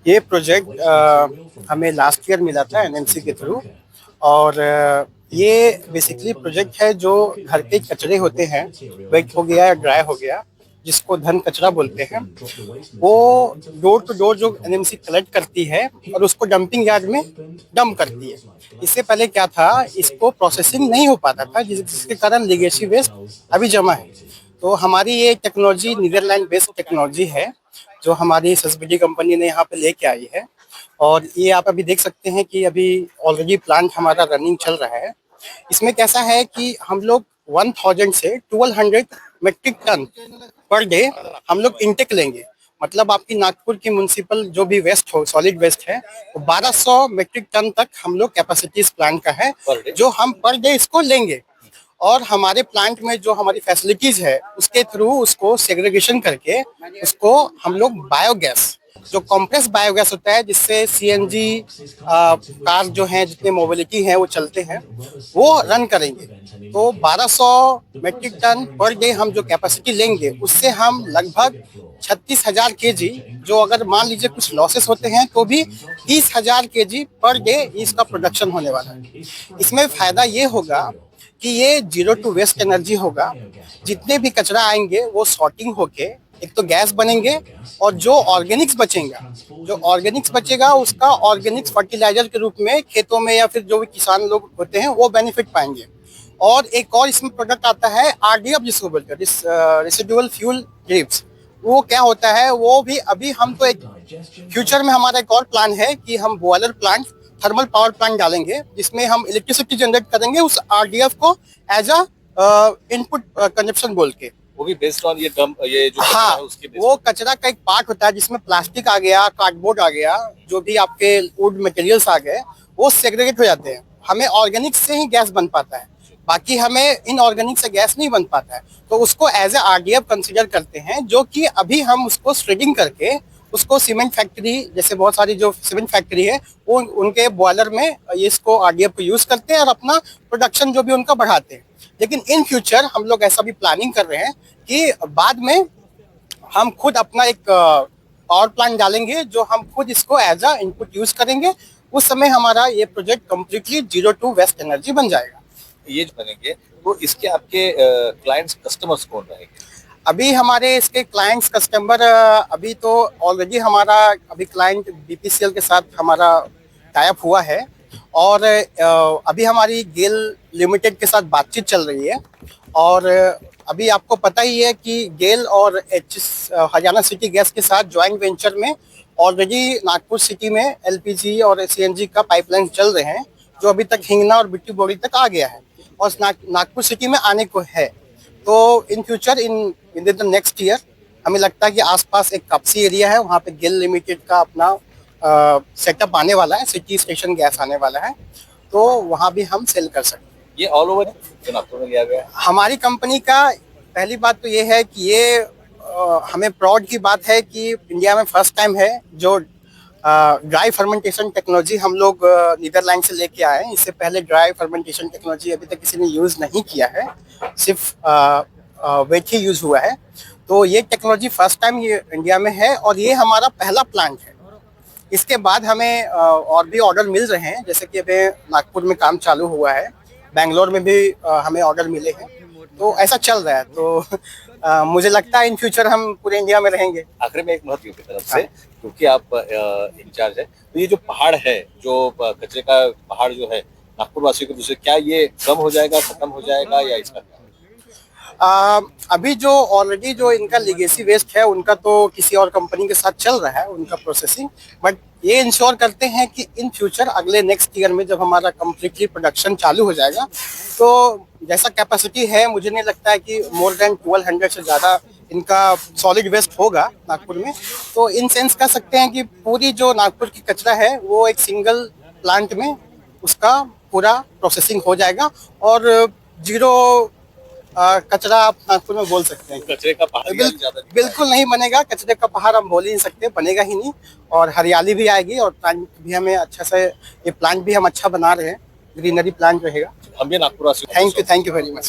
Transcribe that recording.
ये प्रोजेक्ट हमें last year मिला था एनएमसी के थ्रू। और ये बेसिकली प्रोजेक्ट है जो घर के कचरे होते हैं, वेट हो गया या ड्राई हो गया, जिसको धन कचरा बोलते हैं, वो डोर टू डोर जो एनएमसी कलेक्ट करती है और उसको डंपिंग यार्ड में डंप करती है। इससे पहले क्या था, इसको प्रोसेसिंग नहीं हो पाता था, जिसके कारण लिगेसी वेस्ट अभी जमा है। तो हमारी ये टेक्नोलॉजी नीदरलैंड बेस्ड टेक्नोलॉजी है जो हमारी सब्सिडी कंपनी ने यहाँ पे लेके आई है। और ये आप अभी देख सकते हैं कि अभी ऑलरेडी प्लांट हमारा रनिंग चल रहा है। इसमें कैसा है कि हम लोग 1000 से 1200 मेट्रिक टन पर डे हम लोग इनटेक लेंगे। मतलब आपकी नागपुर की म्युनिसिपल जो भी वेस्ट हो, सॉलिड वेस्ट है, वो 1200 मेट्रिक टन तक हम लोग कैपेसिटी इस प्लांट का है जो हम पर डे इसको लेंगे। और हमारे प्लांट में जो हमारी फैसिलिटीज है उसके थ्रू उसको सेग्रीगेशन करके उसको हम लोग बायोगैस, जो कॉम्प्रेस बायोगैस होता है जिससे सीएनजी कार जो हैं, जितने मोबिलिटी हैं वो चलते हैं, वो रन करेंगे। तो 1200 मेट्रिक टन पर डे हम जो कैपेसिटी लेंगे उससे हम लगभग 36,000 केजी, जो अगर मान लीजिए कुछ लॉसेस होते हैं तो भी 30,000 केजी पर डे इसका प्रोडक्शन होने वाला है। इसमें फायदा ये होगा कि ये जीरो टू वेस्ट एनर्जी होगा। जितने भी कचरा आएंगे वो सॉर्टिंग होके एक तो गैस बनेंगे, और जो ऑर्गेनिक्स बचेगा उसका ऑर्गेनिक्स फर्टिलाइजर के रूप में खेतों में या फिर जो भी किसान लोग होते हैं वो बेनिफिट पाएंगे। और एक और इसमें प्रोडक्ट आता है आरडीएफ, जिसको बोलते हैं रेसिडुअल फ्यूल ड्रिप्स। वो क्या होता है, वो भी अभी हम तो एक फ्यूचर में हमारा एक और प्लान है कि हम boiler plant, thermal power plant डालेंगे जिसमें हम इलेक्ट्रिसिटी जनरेट करेंगे उस आरडीएफ को एज अ इनपुट कंजप्शन बोल के। वो भी बेस्ड ऑन ये जो हाँ, है उसके वो कचरा का एक पार्ट होता है जिसमें प्लास्टिक आ गया, कार्डबोर्ड आ गया, जो भी आपके वुड मटेरियल्स आ गए, वो सेग्रीगेट हो जाते हैं। हमें ऑर्गेनिक से ही गैस बन पाता है, बाकी हमें इनऑर्गेनिक से गैस नहीं बन पाता है। तो उसको एज ए आरडीएफ कंसीडर करते हैं, जो कि अभी हम उसको श्रेडिंग करके उसको सीमेंट फैक्ट्री, जैसे बहुत सारी जो सीमेंट फैक्ट्री है, वो उनके बॉयलर में ये इसको आरडीएफ को यूज करते हैं और अपना प्रोडक्शन जो भी उनका बढ़ाते हैं। लेकिन इन फ्यूचर हम लोग ऐसा भी प्लानिंग कर रहे हैं कि बाद में हम खुद अपना एक पावर प्लांट डालेंगे जो हम खुद इसको एज अ इनपुट यूज करेंगे। उस समय हमारा ये project completely zero to waste energy बन जाएगा। ये जो बनेंगे तो इसके आपके क्लाइंट्स कस्टमर्स कौन रहेंगे? अभी हमारे इसके क्लाइंट्स कस्टमर, अभी तो ऑलरेडी हमारा अभी क्लाइंट बीपीसीएल के साथ हमारा टाई अप हुआ है। और अभी हमारी गेल लिमिटेड के साथ बातचीत चल रही है। और अभी आपको पता ही है कि गेल और हरियाणा सिटी गैस के साथ ज्वाइंट वेंचर में ऑलरेडी नागपुर सिटी में एलपीजी और सीएनजी का पाइपलाइन चल रहे हैं, जो अभी तक हिंगना और बिट्टी बोरी तक आ गया है और नागपुर सिटी में आने को है। तो in future in the next year हमें लगता है कि आसपास एक कापसी एरिया है, वहाँ पे गेल लिमिटेड का अपना सेटअप आने वाला है, सिटी स्टेशन गैस आने वाला है, तो वहाँ भी हम सेल कर सकते हैं। ये ऑल ओवर जो नागपुर में लिया गया है हमारी कंपनी का। पहली बात तो ये है कि ये हमें प्राउड की बात है कि इंडिया में फर्स्ट टाइम है जो ड्राई फर्मेंटेशन टेक्नोलॉजी हम लोग नीदरलैंड से लेके आए हैं। इससे पहले ड्राई फर्मेंटेशन टेक्नोलॉजी अभी तक किसी ने यूज़ नहीं किया है, सिर्फ वेट ही यूज़ हुआ है। तो ये टेक्नोलॉजी फर्स्ट टाइम ये इंडिया में है और ये हमारा पहला प्लांट है। इसके बाद हमें और भी ऑर्डर मिल रहे हैं, जैसे कि अभी नागपुर में काम चालू हुआ है, बेंगलोर में भी हमें ऑर्डर मिले हैं, तो ऐसा चल रहा है। तो मुझे लगता है इन फ्यूचर हम पूरे इंडिया में रहेंगे। आखिर में एक महत्व की तरफ से, क्योंकि आप इंचार्ज है, तो ये जो पहाड़ है, जो कचरे का पहाड़ जो है नागपुर वासियों के दूसरे, क्या ये कम हो जाएगा, खत्म हो जाएगा, या इसका अभी जो ऑलरेडी जो इनका लिगेसी वेस्ट है उनका तो किसी और कंपनी के साथ चल रहा है उनका प्रोसेसिंग, बट ये इंश्योर करते हैं कि इन फ्यूचर अगले नेक्स्ट ईयर में जब हमारा कम्प्लीटली प्रोडक्शन चालू हो जाएगा, तो जैसा कैपेसिटी है मुझे नहीं लगता है कि मोर देन 1200 से ज़्यादा इनका सॉलिड वेस्ट होगा नागपुर में। तो इन सेंस कह सकते हैं कि पूरी जो नागपुर की कचरा है वो एक सिंगल प्लांट में उसका पूरा प्रोसेसिंग हो जाएगा और जीरो कचरा आप नागपुर में बोल सकते हैं। कचरे का पहाड़ बिल्कुल नहीं बनेगा, कचरे का पहाड़ हम बोल ही नहीं सकते, बनेगा ही नहीं। और हरियाली भी आएगी और प्लांट भी हमें अच्छा से, ये प्लांट भी हम अच्छा बना रहे हैं, ग्रीनरी प्लांट रहेगा। हम भी नागपुर वासी। Thank you very much.